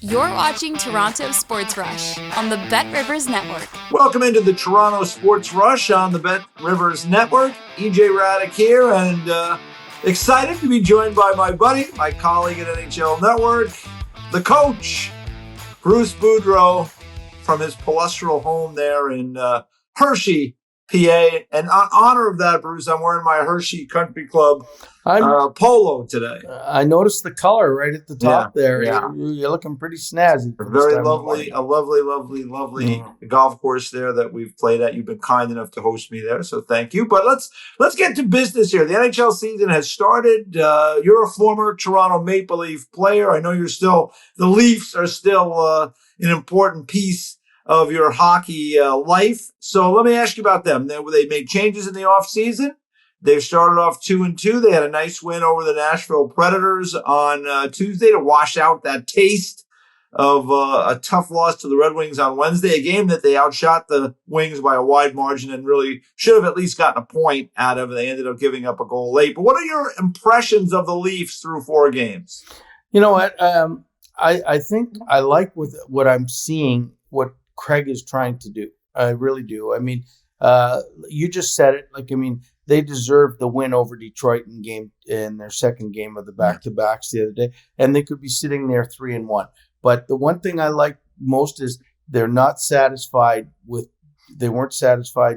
You're watching Toronto Sports Rush on the Bet Rivers Network. Welcome into the Toronto Sports Rush on the Bet Rivers Network. EJ Hradek here, and excited to be joined by my buddy, my colleague at NHL Network, the coach, Bruce Boudreau, from his palatial home there in Hershey, PA. And in honor of that, Bruce, I'm wearing my Hershey Country Club polo today. I noticed the color right at the top there. Yeah. You're looking pretty snazzy. Very lovely, a lovely golf course there that we've played at. You've been kind enough to host me there, so thank you. But let's get to business here. The NHL season has started. You're a former Toronto Maple Leaf player. I know the Leafs are still an important piece of your hockey life. So let me ask you about them. They made changes in the offseason. They've started off 2-2. They had a nice win over the Nashville Predators on Tuesday to wash out that taste of a tough loss to the Red Wings on Wednesday, a game that they outshot the Wings by a wide margin and really should have at least gotten a point out of. They ended up giving up a goal late. But what are your impressions of the Leafs through 4 games? You know what? I think I like with what I'm seeing, what Craig is trying to do. I really do. I mean, you just said it. They deserved the win over Detroit in their second game of the back-to-backs the other day, and they could be sitting there 3-1. But the one thing I like most is they weren't satisfied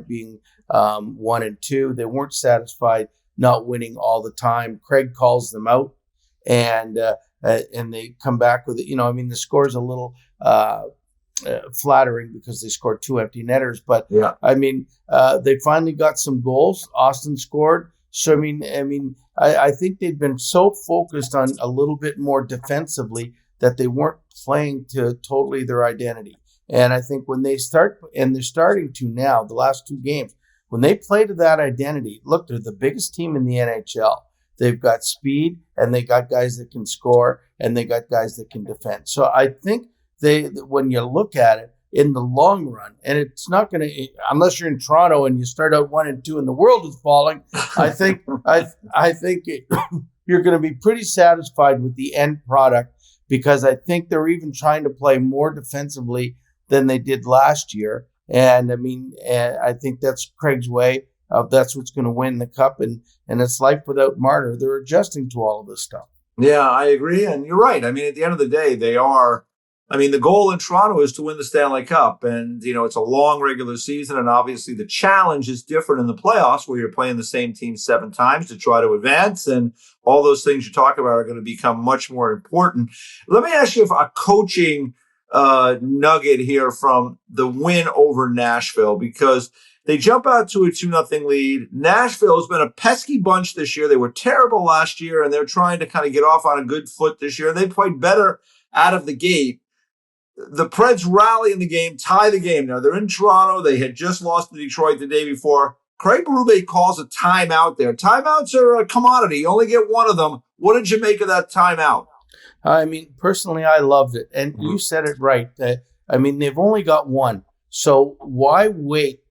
being 1-2. They weren't satisfied not winning all the time. Craig calls them out, and they come back with it. The score is a little flattering because they scored 2 empty netters, but they finally got some goals. Austin scored. So I think they've been so focused on a little bit more defensively that they weren't playing to totally their identity. And I think when they start, and they're starting to now, the last 2 games, when they play to that identity, look, they're the biggest team in the NHL. They've got speed, and they got guys that can score, and they got guys that can defend. So I think when you look at it in the long run, and it's not going to, unless you're in Toronto and you start out 1-2 and the world is falling, I think you're going to be pretty satisfied with the end product, because I think they're even trying to play more defensively than they did last year. And I think that's Craig's way of that's what's going to win the cup, and it's life without Marner. They're adjusting to all of this stuff. Yeah, I agree. And you're right. At the end of the day, they are. The goal in Toronto is to win the Stanley Cup, and, it's a long regular season, and obviously the challenge is different in the playoffs where you're playing the same team 7 times to try to advance, and all those things you talk about are going to become much more important. Let me ask you a coaching nugget here from the win over Nashville, because they jump out to a 2-0 lead. Nashville has been a pesky bunch this year. They were terrible last year, and they're trying to kind of get off on a good foot this year. They played better out of the gate. The Preds rally in the game, tie the game. Now, they're in Toronto. They had just lost to Detroit the day before. Craig Berube calls a timeout there. Timeouts are a commodity. You only get one of them. What did you make of that timeout? Personally, I loved it. And you said it right. They've only got one. So why wait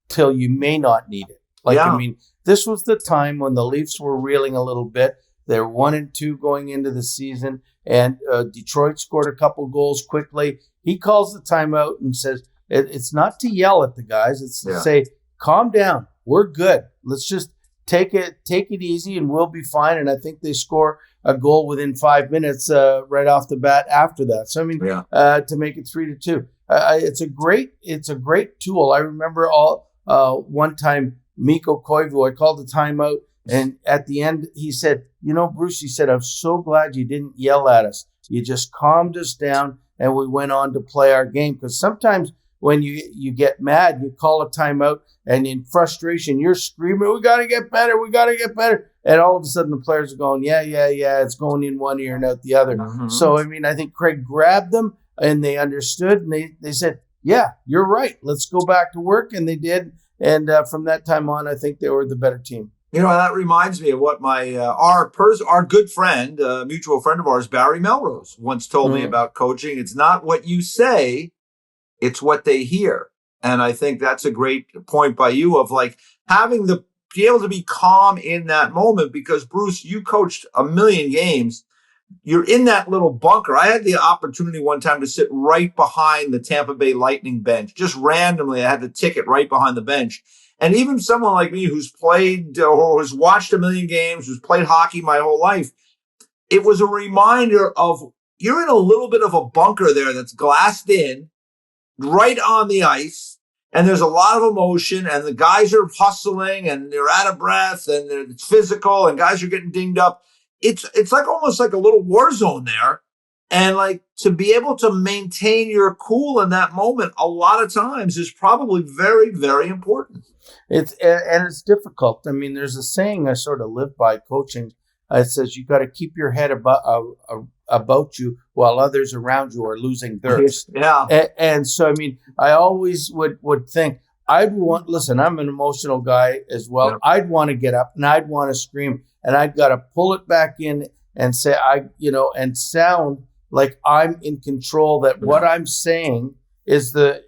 till you may not need it? This was the time when the Leafs were reeling a little bit. They're 1-2 going into the season, and Detroit scored a couple goals quickly. He calls the timeout and says, it's not to yell at the guys. It's to say, calm down. We're good. Let's just take it easy, and we'll be fine. And I think they score a goal within 5 minutes right off the bat after that. So, to make it 3-2. It's a great tool. I remember one time, Mikko Koivu, I called the timeout, and at the end, he said, Bruce, he said, I'm so glad you didn't yell at us. You just calmed us down, and we went on to play our game. Because sometimes when you get mad, you call a timeout, and in frustration, you're screaming, we got to get better, we got to get better. And all of a sudden, the players are going, yeah, it's going in one ear and out the other. Mm-hmm. So, I think Craig grabbed them, and they understood, and they said, yeah, you're right. Let's go back to work. And they did. And from that time on, I think they were the better team. That reminds me of what our good friend, mutual friend of ours, Barry Melrose, once told me about coaching. It's not what you say, it's what they hear. And I think that's a great point by you of be able to be calm in that moment, because Bruce, you coached a million games. you're in that little bunker. I had the opportunity one time to sit right behind the Tampa Bay Lightning bench. Just randomly, I had the ticket right behind the bench. And even someone like me who's played or has watched a million games, who's played hockey my whole life, it was a reminder of you're in a little bit of a bunker there that's glassed in, right on the ice, and there's a lot of emotion, and the guys are hustling, and they're out of breath, and it's physical, and guys are getting dinged up. It's like almost like a little war zone there. And like to be able to maintain your cool in that moment a lot of times is probably very, very important. It's difficult. I mean, there's a saying I sort of live by coaching. It says you got to keep your head about you while others around you are losing theirs. Yeah. And so, I mean, I always would think listen, I'm an emotional guy as well. Yeah. I'd want to get up and I'd want to scream and I'd got to pull it back in and say, and sound like I'm in control, that what I'm saying is the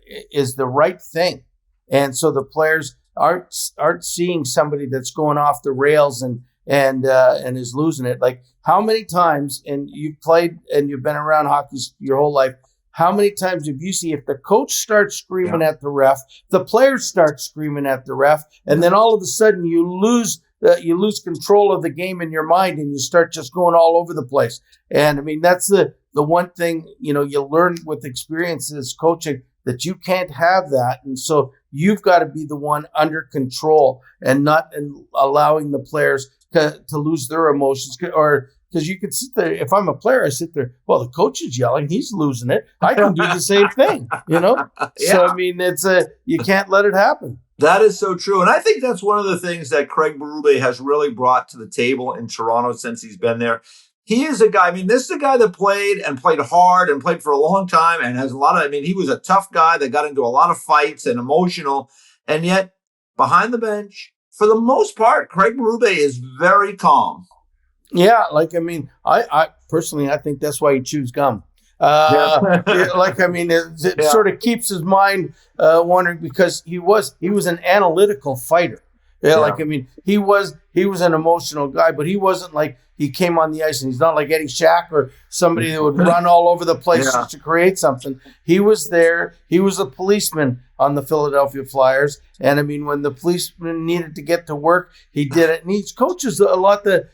right thing. And so the players aren't seeing somebody that's going off the rails and is losing it. Like how many times, and you've played and you've been around hockey your whole life, how many times have you seen if the coach starts screaming at the ref, the players start screaming at the ref, and then all of a sudden you lose control of the game in your mind and you start just going all over the place. And I mean, that's the one thing, you learn with experiences coaching, that you can't have that. And so you've got to be the one under control and not allowing the players to lose their emotions, or because you could sit there. If I'm a player, I sit there. Well, the coach is yelling; he's losing it. I can do the same thing, Yeah. So I mean, you can't let it happen. That is so true, and I think that's one of the things that Craig Berube has really brought to the table in Toronto since he's been there. He is a guy. I mean, this is a guy that played hard and played for a long time, and has a lot of. I mean, he was a tough guy that got into a lot of fights and emotional, and yet behind the bench, for the most part, Craig Berube is very calm. Yeah, like I mean, I personally, I think that's why he chews gum. It sort of keeps his mind wandering, because he was an analytical fighter. Yeah, like I mean, he was an emotional guy, but he wasn't like he came on the ice and he's not like Eddie Shack or somebody that would run all over the place just to create something. He was there. He was a policeman on the Philadelphia Flyers, and I mean, when the policeman needed to get to work, he did it. And he coaches a lot the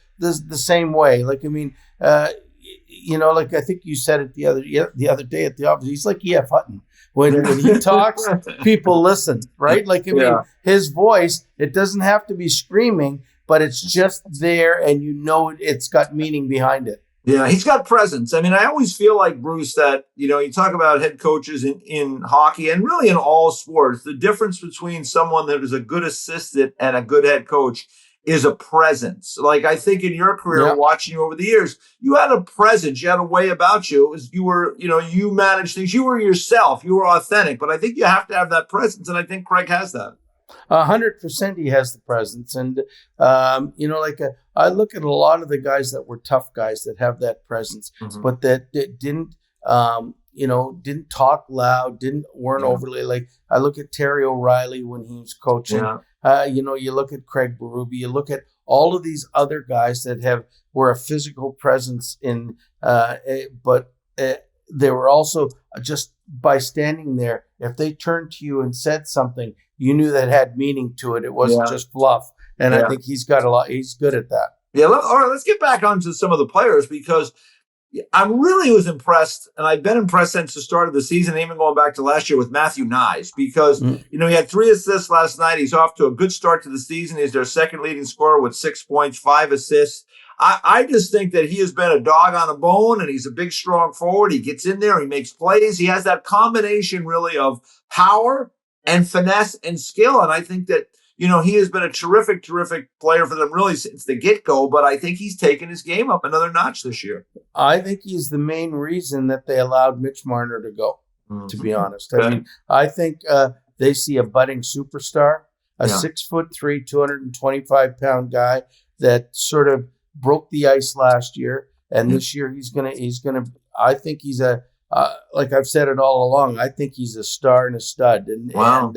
same way. Like I mean, like I think you said it the other day at the office. He's like E.F. Hutton. When he talks, people listen, right? Like, I mean, his voice, it doesn't have to be screaming, but it's just there, and it's got meaning behind it. Yeah, he's got presence. I mean, I always feel like, Bruce, that, you talk about head coaches in hockey and really in all sports, the difference between someone that is a good assistant and a good head coach is a presence. Like I think in your career, watching you over the years, you had a presence, you had a way about you. It was, you were, you managed things, you were yourself, you were authentic, but I think you have to have that presence. And I think Craig has that. 100% he has the presence. And, I look at a lot of the guys that were tough guys that have that presence, but that didn't talk loud, weren't overly like, I look at Terry O'Reilly when he was coaching. Yeah. You look at Craig Berube, you look at all of these other guys that were a physical presence but they were also just by standing there. If they turned to you and said something, you knew that had meaning to it. It wasn't just fluff. And I think he's got he's good at that. Yeah. All right. Let's get back onto some of the players, because I really was impressed, and I've been impressed since the start of the season, even going back to last year with Matthew Knies, because, he had 3 assists last night. He's off to a good start to the season. He's their second leading scorer with 6 points, 5 assists. I just think that he has been a dog on a bone, and he's a big, strong forward. He gets in there, he makes plays. He has that combination really of power and finesse and skill. And I think that, he has been a terrific, terrific player for them really since the get-go, but I think he's taken his game up another notch this year. I think he's the main reason that they allowed Mitch Marner to go, to be honest. I mean, I think they see a budding superstar, a 6'3", 225-pound guy that sort of broke the ice last year, and this year he's gonna. I think he's like I've said it all along. I think he's a star and a stud, and I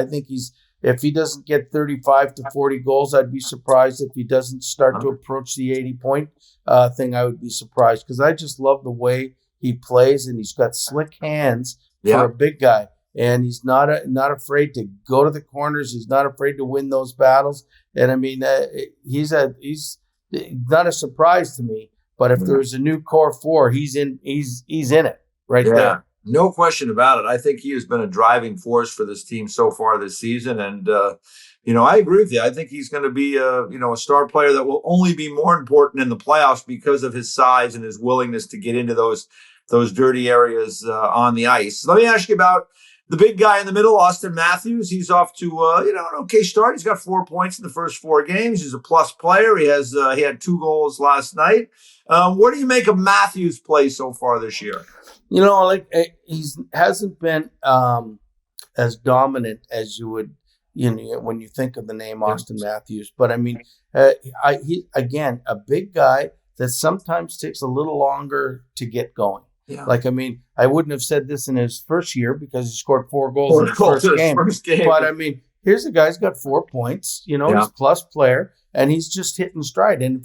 think he's if he doesn't get 35 to 40 goals, I'd be surprised. If he doesn't start to approach the 80-point thing, I would be surprised, because I just love the way he plays, and he's got slick hands for a big guy. And he's not afraid to go to the corners. He's not afraid to win those battles. And I mean, he's not a surprise to me. But if there's a new core four, he's in it right there. No question about it. I think he has been a driving force for this team so far this season. And, I agree with you. I think he's going to be a star player that will only be more important in the playoffs because of his size and his willingness to get into those dirty areas on the ice. Let me ask you about the big guy in the middle, Austin Matthews. He's off to an okay start. He's got 4 points in the first 4 games. He's a plus player. He had 2 goals last night. What do you make of Matthews' play so far this year? He hasn't been as dominant as you would, when you think of the name Austin Matthews. But I mean, he again, a big guy that sometimes takes a little longer to get going. Yeah. I wouldn't have said this in his first year because he scored 4 goals in his first game. But I mean, here's a guy who's got 4 points. He's a plus player, and he's just hitting stride. And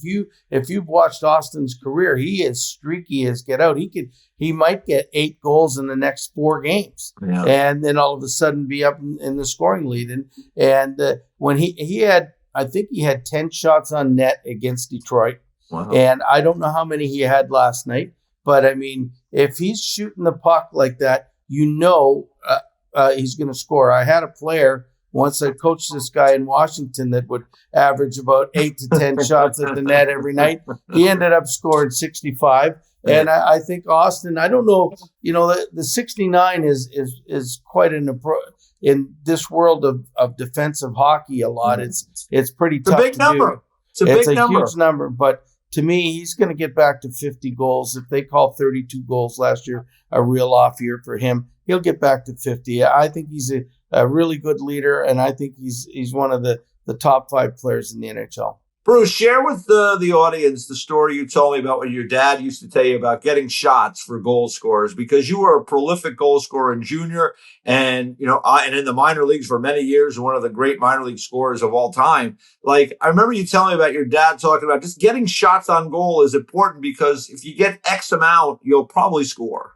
if you've watched Austin's career, he is streaky as get out. He might get 8 goals in the next 4 games, and then all of a sudden be up in the scoring lead. And when he had, I think he had 10 shots on net against Detroit. Wow. And I don't know how many he had last night. But, I mean, if he's shooting the puck like that, he's going to score. I had a player once, I coached this guy in Washington that would average about 8 to 10 shots at the net every night. He ended up scoring 65. And I think Austin, I don't know, the 69 is quite in this world of defensive hockey a lot. It's pretty tough. It's a big number. It's a huge number, but to me, he's going to get back to 50 goals. If they call 32 goals last year a real off year for him, he'll get back to 50. I think he's a really good leader, and I think he's one of the top 5 players in the NHL. Bruce, share with the audience the story you told me about what your dad used to tell you about getting shots for goal scorers, because you were a prolific goal scorer in junior and in the minor leagues for many years, one of the great minor league scorers of all time. I remember you telling me about your dad talking about just getting shots on goal is important because if you get X amount, you'll probably score.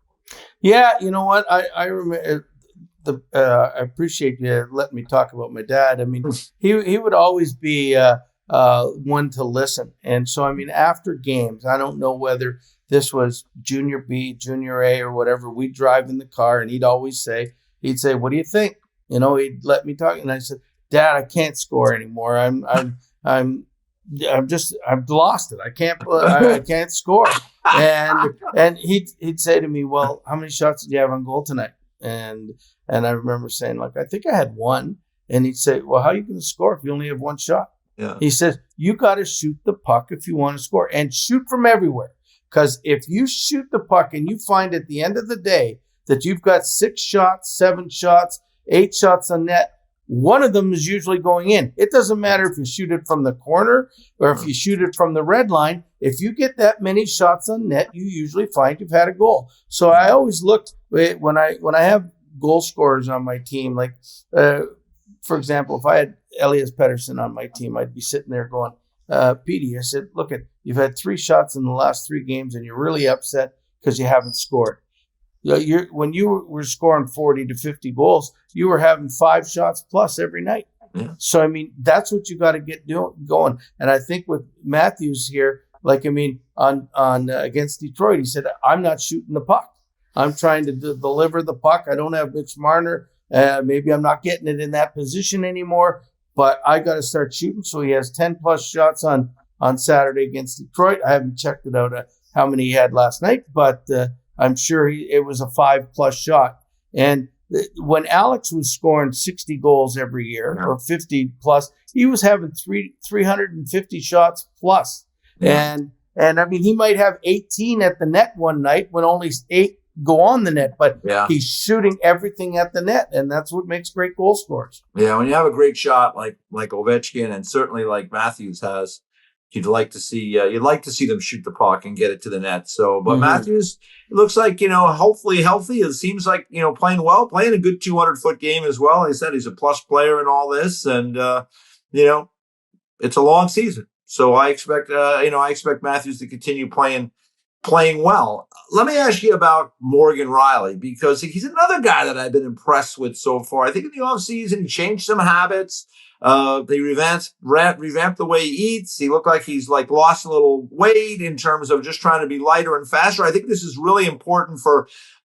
Yeah, you know what? I remember I appreciate you letting me talk about my dad. I mean, he would always be one to listen. And so, I mean, after games, I don't know whether this was junior B, junior A, or whatever, we'd drive in the car and he'd say, what do you think? He'd let me talk. And I said, Dad, I can't score anymore. I've lost it. I can't score. And he'd say to me, well, how many shots did you have on goal tonight? And I remember saying, I think I had 1. And he'd say, well, how are you going to score if you only have 1 shot? Yeah. He says, you got to shoot the puck if you want to score, and shoot from everywhere. Because if you shoot the puck and you find at the end of the day that you've got 6 shots, 7 shots, 8 shots on net, one of them is usually going in. It doesn't matter if you shoot it from the corner or if you shoot it from the red line. If you get that many shots on net, you usually find you've had a goal. So I always look when I have goal scorers on my team, for example, if I had Elias Pettersson on my team, I'd be sitting there going, Petey, I said, look, you've had 3 shots in the last 3 games and you're really upset because you haven't scored. When you were scoring 40 to 50 goals, you were having 5 shots plus every night. Yeah. So, I mean, that's what you got to get going. And I think with Matthews here, on against Detroit, he said, I'm not shooting the puck. I'm trying to deliver the puck. I don't have Mitch Marner. Maybe I'm not getting it in that position anymore, but I got to start shooting. So he has 10 plus shots on Saturday against Detroit. I haven't checked it out how many he had last night, but I'm sure it was a 5 plus shot. And when Alex was scoring 60 goals every year or 50 plus, he was having 350 shots plus. Yeah. And I mean, he might have 18 at the net one night when only 8 go on the net, but he's shooting everything at the net, and that's what makes great goal scorers. Yeah, when you have a great shot like Ovechkin and certainly like Matthews has, you'd like to see them shoot the puck and get it to the net. So, but Matthews looks like, hopefully healthy. It seems like, playing well, playing a good 200-foot game as well. Like I said, he's a plus player in all this, and it's a long season. So I expect Matthews to continue playing well. Let me ask you about Morgan Rielly, because he's another guy that I've been impressed with so far. I think in the offseason, he changed some habits. They revamped the way he eats. He looked like he's lost a little weight in terms of just trying to be lighter and faster. I think this is really important for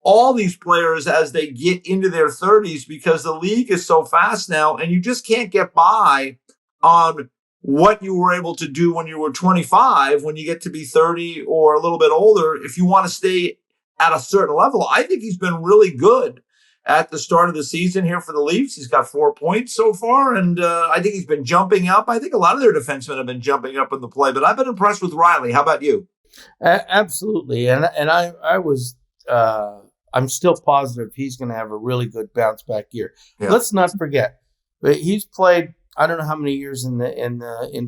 all these players as they get into their 30s, because the league is so fast now, and you just can't get by on what you were able to do when you were 25, when you get to be 30 or a little bit older, if you want to stay at a certain level. I think he's been really good at the start of the season here for the Leafs. He's got 4 points so far, and I think he's been jumping up. I think a lot of their defensemen have been jumping up in the play, but I've been impressed with Rielly. How about you? Absolutely, and I'm still positive he's going to have a really good bounce back year. Yeah. Let's not forget, he's played, I don't know how many years in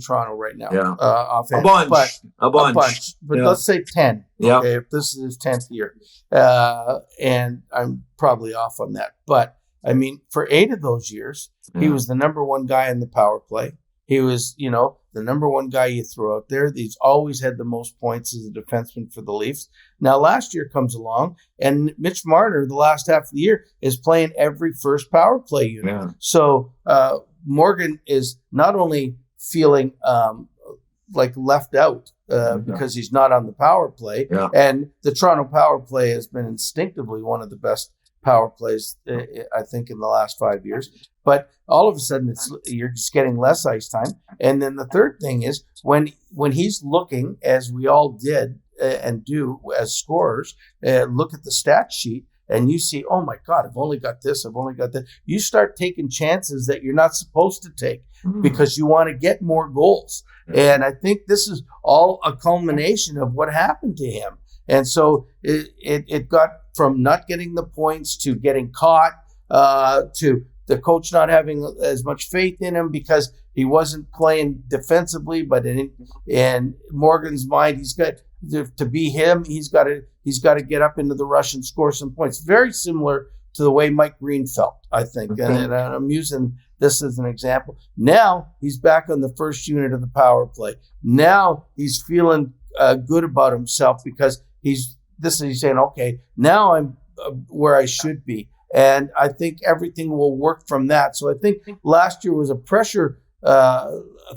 Toronto right now. Yeah. Offense, a bunch. But let's say 10. Yeah. Okay, if this is his 10th year, and I'm probably off on that. But I mean, for 8 of those years, he was the number one guy in the power play. He was, the number one guy you throw out there. He's always had the most points as a defenseman for the Leafs. Now, last year comes along, and Mitch Marner, the last half of the year, is playing every first power play unit. Yeah. So Morgan is not only feeling left out because he's not on the power play, and the Toronto power play has been instinctively one of the best power plays, I think, in the last 5 years. But all of a sudden, you're just getting less ice time. And then the third thing is when he's looking, as we all did and do as scorers, look at the stat sheet, and you see, oh my God, I've only got this, I've only got that. You start taking chances that you're not supposed to take because you want to get more goals. And I think this is all a culmination of what happened to him. And so it got from not getting the points to getting caught to the coach not having as much faith in him because he wasn't playing defensively. But in Morgan's mind, he's got to be him. He's got to get up into the rush and score some points. Very similar to the way Mike Green felt, I think. Okay. And I'm using this as an example. Now he's back on the first unit of the power play. Now he's feeling good about himself because he's saying, okay, now I'm where I should be. And I think everything will work from that. So I think last year was a pressure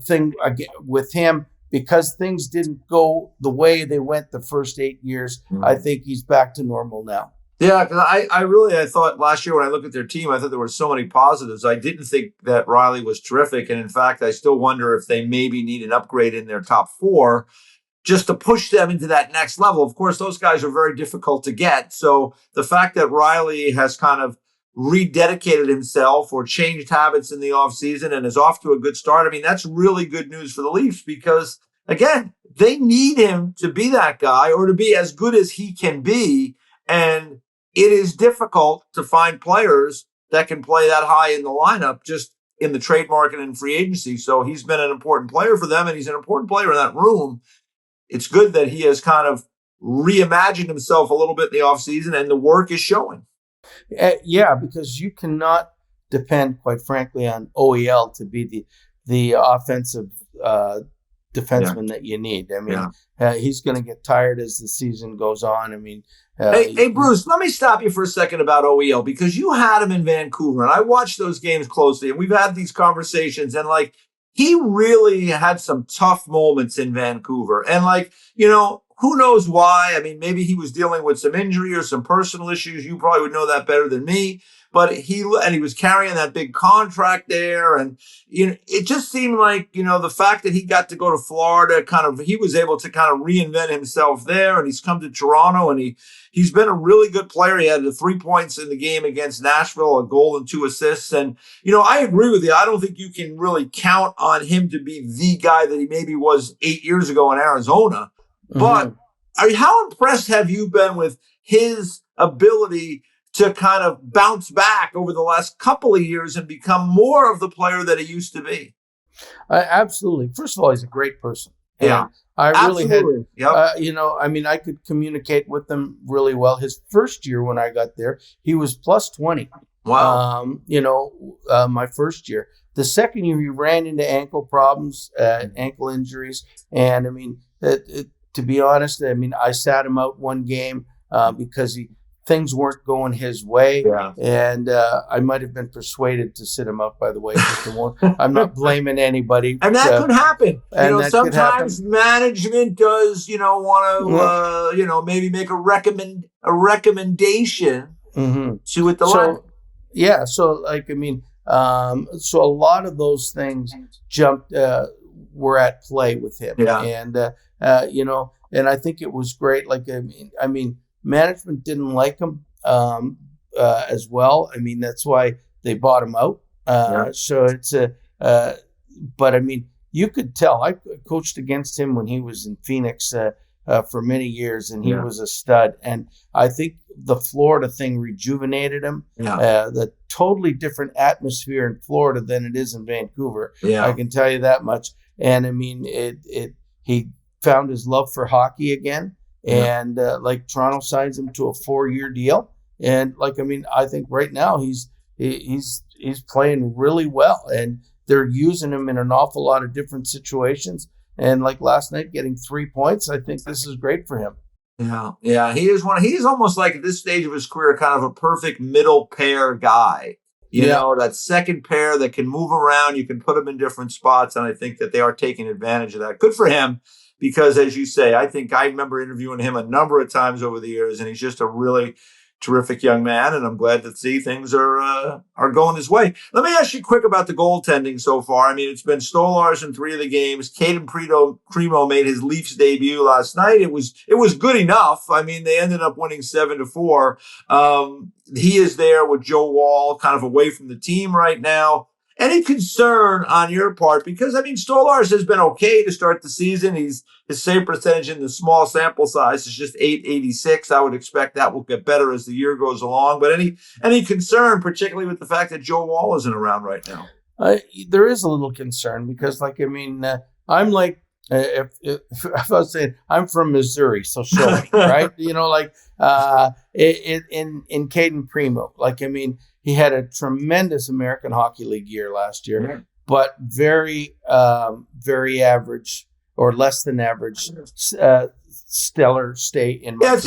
thing with him because things didn't go the way they went the first 8 years. I think he's back to normal now. Yeah, because I thought last year when I looked at their team, I thought there were so many positives. I didn't think that Rielly was terrific. And in fact, I still wonder if they maybe need an upgrade in their top 4 just to push them into that next level. Of course, those guys are very difficult to get. So the fact that Rielly has kind of rededicated himself or changed habits in the offseason and is off to a good start, I mean, that's really good news for the Leafs because, again, they need him to be that guy or to be as good as he can be. And it is difficult to find players that can play that high in the lineup just in the trade market and free agency. So he's been an important player for them, and he's an important player in that room. It's good that he has kind of reimagined himself a little bit in the offseason, and the work is showing. Yeah, because you cannot depend, quite frankly, on OEL to be the offensive defenseman that you need. I mean, he's going to get tired as the season goes on. I mean, hey, Bruce, let me stop you for a second about OEL because you had him in Vancouver, and I watched those games closely, and we've had these conversations, and he really had some tough moments in Vancouver. And who knows why? I mean, maybe he was dealing with some injury or some personal issues. You probably would know that better than me. But he was carrying that big contract there. And, it just seemed like, the fact that he got to go to Florida, he was able to kind of reinvent himself there. And he's come to Toronto and he's been a really good player. He had 3 points in the game against Nashville, a goal and 2 assists. And, I agree with you. I don't think you can really count on him to be the guy that he maybe was 8 years ago in Arizona. But how impressed have you been with his ability to kind of bounce back over the last couple of years and become more of the player that he used to be? Absolutely. First of all, he's a great person. Yeah. I really Absolutely. had, I could communicate with them really well. His first year when I got there, he was plus 20. Wow. My first year. The second year, he ran into ankle problems, ankle injuries. And to be honest, I sat him out one game because things weren't going his way. Yeah. And I might have been persuaded to sit him out, by the way. I'm not blaming anybody. And that could happen. Sometimes management does, want to, maybe make a recommendation to it. So a lot of those things were at play with him. Yeah. And, and I think it was great. Management didn't like him as well. That's why they bought him out. So it's but you could tell. I coached against him when he was in Phoenix for many years, and he was a stud. And I think the Florida thing rejuvenated him. The totally different atmosphere in Florida than it is in Vancouver. I can tell you that much. And he found his love for hockey again. And Toronto signs him to a 4-year deal, and I think right now he's playing really well, and they're using him in an awful lot of different situations. And last night, getting 3 points, I think this is great for him. Yeah, he is He's almost like at this stage of his career, kind of a perfect middle pair guy. You know, that second pair that can move around. You can put him in different spots, and I think that they are taking advantage of that. Good for him. Because, as you say, I think I remember interviewing him a number of times over the years, and he's just a really terrific young man, and I'm glad to see things are going his way. Let me ask you quick about the goaltending so far. It's been Stolarz in 3 of the games. Caden Primo made his Leafs debut last night. It was good enough. They ended up winning 7-4. He is there with Joe Woll, kind of away from the team right now. Any concern on your part? Because, Stolarz has been okay to start the season. His save percentage in the small sample size is just .886. I would expect that will get better as the year goes along. But any concern, particularly with the fact that Joe Woll isn't around right now? There is a little concern because, I'm like, if I was saying I'm from Missouri, so show me, right? In Caden Primo, he had a tremendous American Hockey League year last year, but very, very average or less than average stellar stay in Montreal. Yes,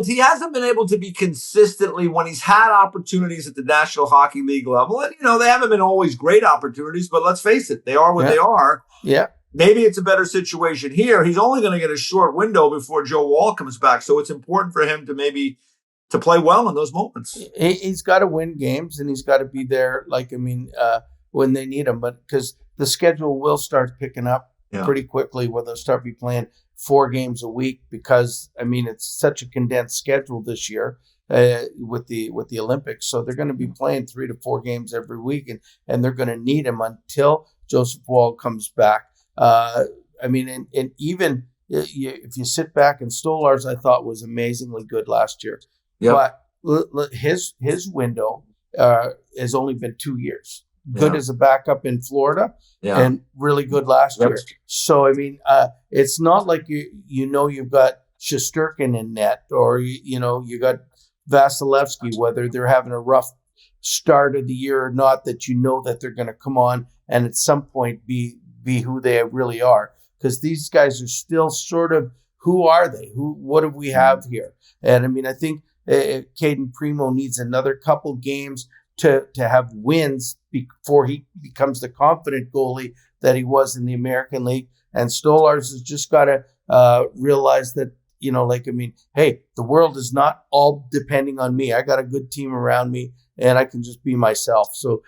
he hasn't been able to be consistently when he's had opportunities at the National Hockey League level. And they haven't been always great opportunities, but let's face it, they are what they are. Yeah. Maybe it's a better situation here. He's only going to get a short window before Joe Woll comes back, so it's important for him to play well in those moments. He's got to win games, and he's got to be there, when they need him. But because the schedule will start picking up pretty quickly, where they'll start be playing 4 games a week because, it's such a condensed schedule this year with the Olympics. So they're going to be playing 3 to 4 games every week, and they're going to need him until Joseph Woll comes back. And even if you sit back, and Stolarz, I thought was amazingly good last year. Yep. But his window has only been 2 years. Good as a backup in Florida, and really good last year. So it's not like you've got Shesterkin in net, or you got Vasilevsky, whether they're having a rough start of the year or not, that they're going to come on and at some point be who they really are, because these guys are still sort of, who are they? What do we have here? And I think Caden Primo needs another couple games to have wins before he becomes the confident goalie that he was in the American League. And Stolarz has just got to realize that, hey, the world is not all depending on me. I got a good team around me, and I can just be myself. So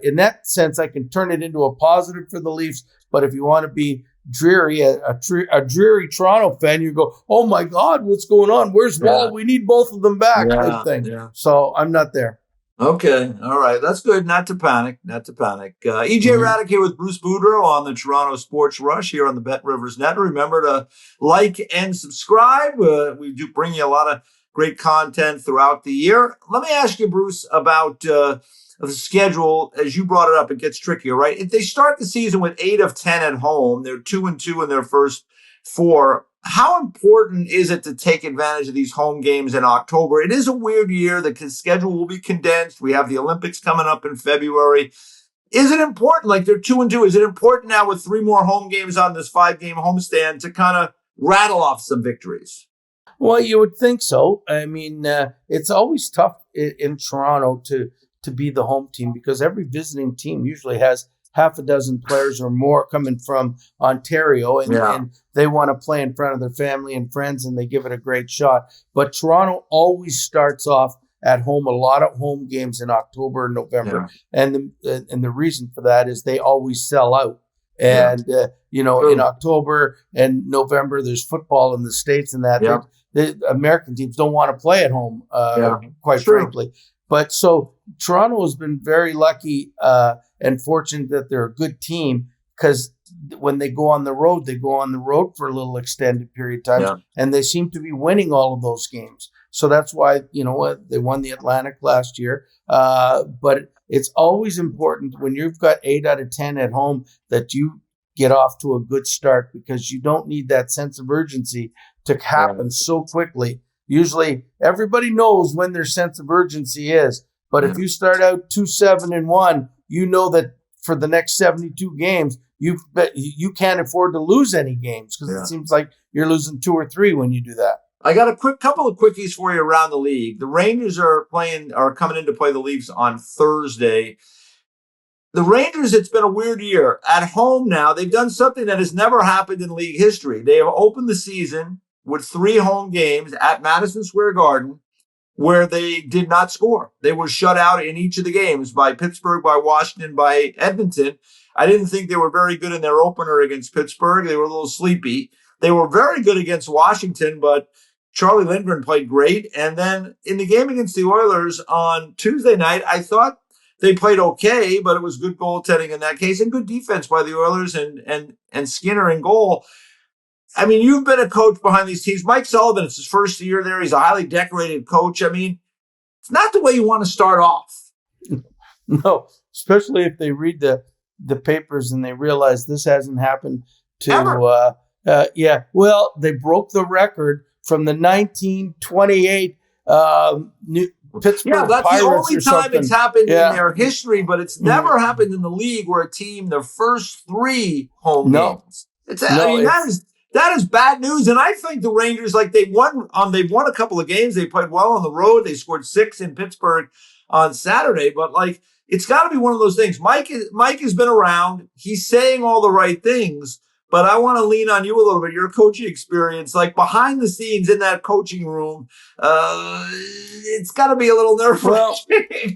in that sense, I can turn it into a positive for the Leafs. But if you want to be dreary, a dreary Toronto fan, you go, oh my God, what's going on? Where's Woll? We need both of them back. Type thing. Yeah. So I'm not there. Okay. All right. That's good. Not to panic. EJ Hradek here with Bruce Boudreau on the Toronto Sports Rush here on the Bet Rivers Net. Remember to like and subscribe. We do bring you a lot of great content throughout the year. Let me ask you, Bruce, about of the schedule, as you brought it up, it gets trickier, right? If they start the season with 8 of 10 at home, they're 2-2 in their first 4. How important is it to take advantage of these home games in October? It is a weird year. The schedule will be condensed. We have the Olympics coming up in February. Is it important? Like they're 2-2. Is it important now with 3 more home games on this 5-game homestand to kind of rattle off some victories? Well, you would think so. I mean, it's always tough in Toronto to be the home team because every visiting team usually has half a dozen players or more coming from Ontario, and they want to play in front of their family and friends, and they give it a great shot. But Toronto always starts off at home, a lot of home games in October and November, and the reason for that is they always sell out. And in October and November, there's football in the States, and that the American teams don't want to play at home, quite frankly. But so Toronto has been very lucky and fortunate that they're a good team because when they go on the road for a little extended period of time, and they seem to be winning all of those games. So that's why, they won the Atlantic last year. But it's always important when you've got 8 out of 10 at home that you get off to a good start because you don't need that sense of urgency to happen so quickly. Usually everybody knows when their sense of urgency is. But if you start out 2-7-1, you know that for the next 72 games, you can't afford to lose any games because it seems like you're losing 2 or 3 when you do that. I got a couple of quickies for you around the league. The Rangers are coming in to play the Leafs on Thursday. The Rangers, it's been a weird year. At home now, they've done something that has never happened in league history. They have opened the season with 3 home games at Madison Square Garden where they did not score. They were shut out in each of the games by Pittsburgh, by Washington, by Edmonton. I didn't think they were very good in their opener against Pittsburgh. They were a little sleepy. They were very good against Washington, but Charlie Lindgren played great. And then in the game against the Oilers on Tuesday night, I thought they played okay, but it was good goaltending in that case and good defense by the Oilers and Skinner in goal. I mean, you've been a coach behind these teams. Mike Sullivan, it's his first year there. He's a highly decorated coach. I mean, it's not the way you want to start off. No, especially if they read the papers and they realize this hasn't happened to well, they broke the record from the 1928 Pittsburgh that's Pirates the only or time something. It's happened in their history, but it's never happened in the league where a team, their first 3 home games. That is bad news. And I think the Rangers, they've won a couple of games. They played well on the road. They scored 6 in Pittsburgh on Saturday. But it's got to be one of those things. Mike has been around. He's saying all the right things. But I want to lean on you a little bit, your coaching experience, behind the scenes in that coaching room. It's got to be a little nerve-wracking. Well,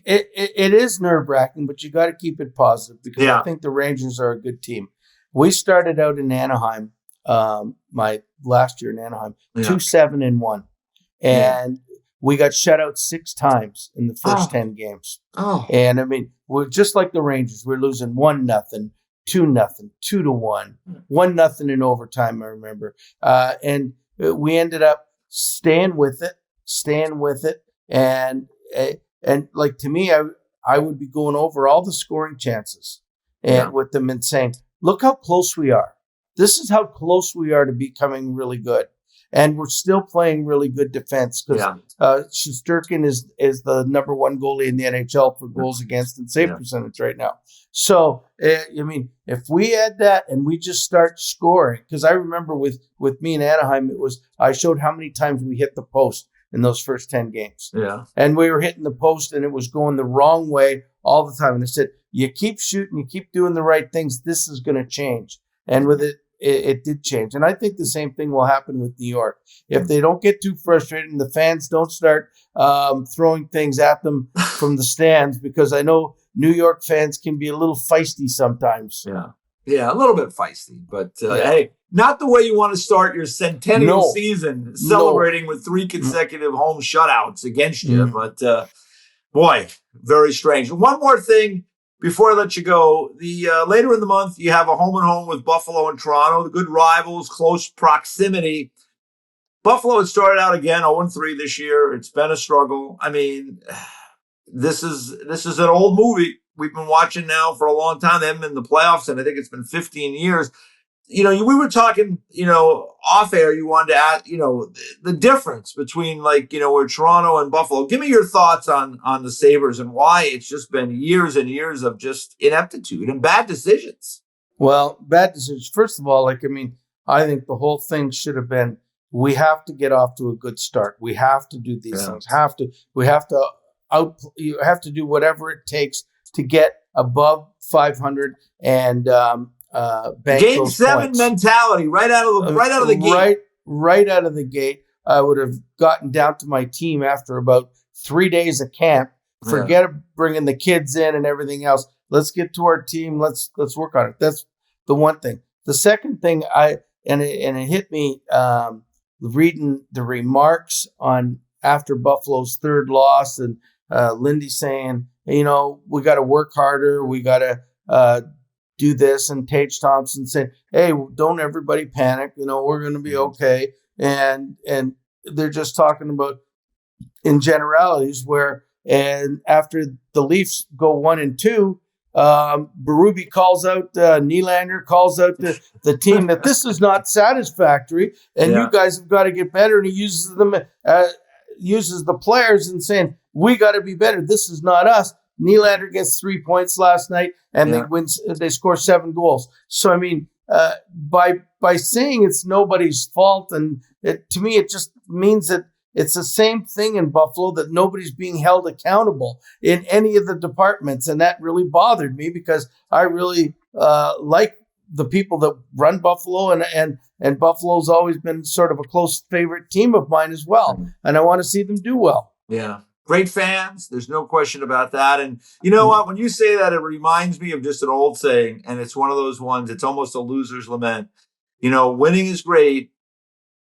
it is nerve-wracking, but you got to keep it positive because I think the Rangers are a good team. We started out in Anaheim, my last year in Anaheim, 2-7-1. And we got shut out 6 times in the first 10 games. And I mean, we're just like the Rangers. We're losing 1-0. 2-0, 2-1, 1-0 in overtime, I remember. And we ended up staying with it. And to me, I would be going over all the scoring chances and with them and saying, look how close we are. This is how close we are to becoming really good. And we're still playing really good defense because Shesterkin is the number 1 goalie in the NHL for goals against and save percentage right now. So, I mean, if we add that and we just start scoring, because I remember with me in Anaheim, I showed how many times we hit the post in those first 10 games. Yeah. And we were hitting the post and it was going the wrong way all the time. And I said, you keep shooting, you keep doing the right things, this is going to change. And with it did change. And I think the same thing will happen with New York. If they don't get too frustrated and the fans don't start throwing things at them from the stands, because I know New York fans can be a little feisty sometimes. Yeah, a little bit feisty. But hey, not the way you want to start your centennial season, celebrating with 3 consecutive home shutouts against you. But boy, very strange. One more thing before I let you go. Later in the month, you have a home-and-home with Buffalo and Toronto. The good rivals, close proximity. Buffalo had started out again 0-3 this year. It's been a struggle. I mean, this is an old movie we've been watching now for a long time. They haven't been in the playoffs, and I think it's been 15 years. We were talking, off air. You wanted to add, the difference between where Toronto and Buffalo. Give me your thoughts on the Sabres and why it's just been years and years of just ineptitude and bad decisions. Well, bad decisions. First of all, I think the whole thing should have been, we have to get off to a good start. We have to do these things. You have to do whatever it takes to get above 500 and bank Game those 7 points. Mentality right out of the gate. Right out of the gate. I would have gotten down to my team after about 3 days of camp. Forget bringing the kids in and everything else. Let's get to our team. Let's work on it. That's the one thing. The second thing, it hit me reading the remarks on after Buffalo's third loss, and Lindy saying, we got to work harder. We got to do this, and Tage Thompson saying, hey, don't everybody panic. We're going to be okay. And they're just talking about in generalities and after the Leafs go 1-2, Berube calls out Nylander, calls out the team that this is not satisfactory, and you guys have got to get better. And he uses them, uses the players and saying, we got to be better. This is not us. Nylander gets 3 points last night, and they score 7 goals. So, by saying it's nobody's fault, and to me, it just means that it's the same thing in Buffalo, that nobody's being held accountable in any of the departments. And that really bothered me, because I really like the people that run Buffalo, and Buffalo's always been sort of a close favorite team of mine as well. And I want to see them do well. Yeah. Great fans. There's no question about that. And you know what? When you say that, it reminds me of just an old saying, and it's one of those ones, it's almost a loser's lament. Winning is great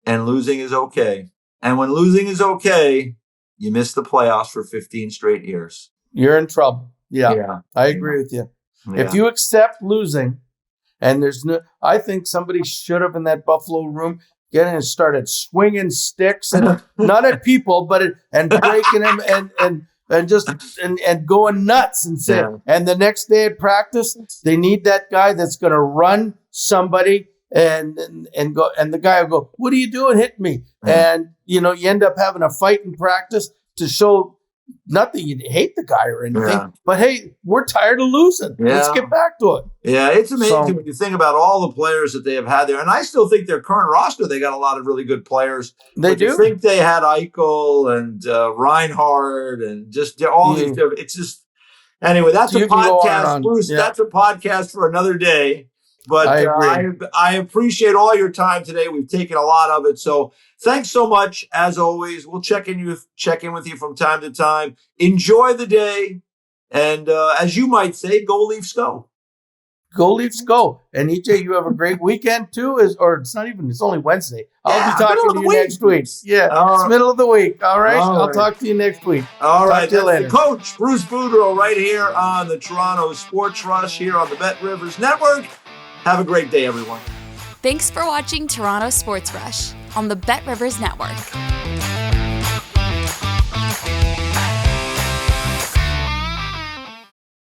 and losing is okay. And when losing is okay, you miss the playoffs for 15 straight years. You're in trouble. Yeah. I agree with you. Yeah. If you accept losing, and I think somebody should have in that Buffalo room getting and started swinging sticks, and not at people, but and breaking them and going nuts, and say, and the next day at practice, they need that guy that's going to run somebody and go, and the guy will go, what are you doing? Hit me. And you end up having a fight in practice to show, not that you hate the guy or anything, but hey, we're tired of losing. Let's get back to it. Yeah, it's amazing when you think about all the players that they have had there. And I still think their current roster, they got a lot of really good players. They do. You think they had Eichel and Reinhardt and just all these. It's just, anyway, that's a podcast, Bruce. Yeah. That's a podcast for another day. But I appreciate all your time today. We've taken a lot of it. So thanks so much. As always, we'll check in with you from time to time. Enjoy the day. And as you might say, go Leafs go. Go Leafs go. And EJ, you have a great weekend too. It's only Wednesday. I'll be talking to you next week. Yeah, it's middle of the week. All right. I'll talk to you next week. All right. That's the coach, Bruce Boudreau, right here on the Toronto Sports Rush here on the Bet Rivers Network. Have a great day, everyone. Thanks for watching Toronto Sports Rush on the Bet Rivers Network.